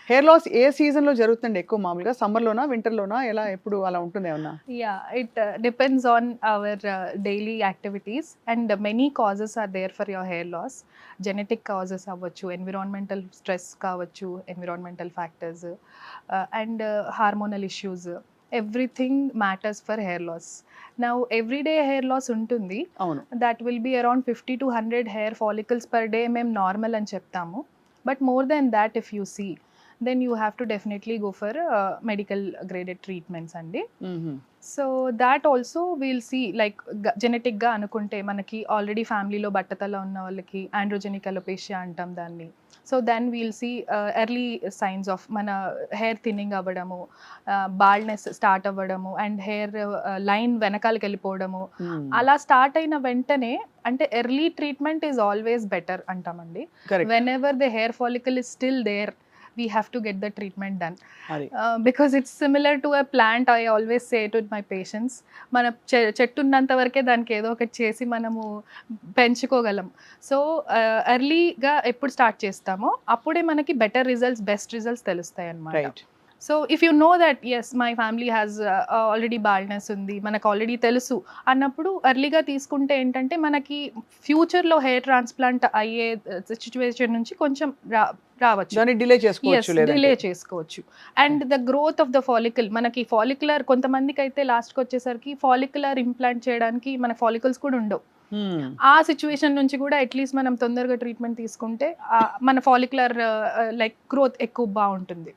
Hair loss ఏ సీజన్‌లో జరుగుతుందండి ఎక్కువ మామూలుగా? సమ్మర్‌లోనా? వింటర్‌లోనా? ఎలా ఎప్పుడు అలా ఉంటుందా ఏమన్నా? Yeah, it depends on our daily activities, and many causes are there for your hair loss. Genetic causes అవ్వచ్చు, environmental stress కావచ్చు, environmental factors, and hormonal issues. Everything matters for hair loss. Now, everyday hair loss ఉంటుంది. అవును. That will be around 50 to 100 hair follicles per day మేము normal అని చెప్తాము. But more than that, if you see, then you have to definitely go for medical graded treatments అండి. హుహు. So that also we'll see like జెనెటిక్గా అనుకుంటే మనకి already ఫ్యామిలీలో బట్టతల ఉన్న వాళ్ళకి ఆండ్రోజెనిక్ అలోపేషియా అంటాం దాన్ని. So then we'll see early signs of మన హెయిర్ థిన్నింగ్ అవ్వడము, బాల్డ్నెస్ స్టార్ట్ అవ్వడము, అండ్ హెయిర్ లైన్ వెనకాలకి వెళ్ళిపోవడము. హ్మ్. అలా స్టార్ట్ అయిన వెంటనే అంటే early treatment is always better అంటామండి. Correct. Whenever the hair follicle is still there, we have to get the treatment done. అది. Because it's similar to a plant, I always say to my patients, మన చెట్టు ఉన్నంత వరకే దానికి ఏదో ఒకటి చేసి మనము పెంచుకోగలం. సో ఎర్లీగా ఎప్పుడు స్టార్ట్ చేస్తామో అప్పుడే మనకి బెటర్ రిజల్ట్స్, బెస్ట్ రిజల్ట్స్ తెలుస్తాయి అన్నమాట. Right. So if you know that's my family has already baldness ఉంది, మనకు ఆల్రెడీ తెలుసు అన్నప్పుడు ఎర్లీగా తీసుకుంటే ఏంటంటే మనకి ఫ్యూచర్లో హెయిర్ ట్రాన్స్ప్లాంట్ అయ్యే సిచ్యువేషన్ నుంచి కొంచెం రావచ్చు. దాన్ని డిలే చేసుకోవచ్చు డిలే లేదంటే. చేసుకోవచ్చు. And the growth of the follicle, మనకి ఫాలిక్యులర్ కొంతమందికి అయితే లాస్ట్కి వచ్చేసరికి ఫాలిక్యులర్ ఇంప్లాంట్ చేయడానికి మన ఫాలికల్స్ కూడా ఉండవు. హ్మ్. ఆ సిచ్యువేషన్ నుంచి కూడా అట్లీస్ట్ మనం తొందరగా ట్రీట్మెంట్ తీసుకుంటే మన ఫాలిక్యులర్ లైక్ గ్రోత్ ఎక్కువ బాగుంటుంది.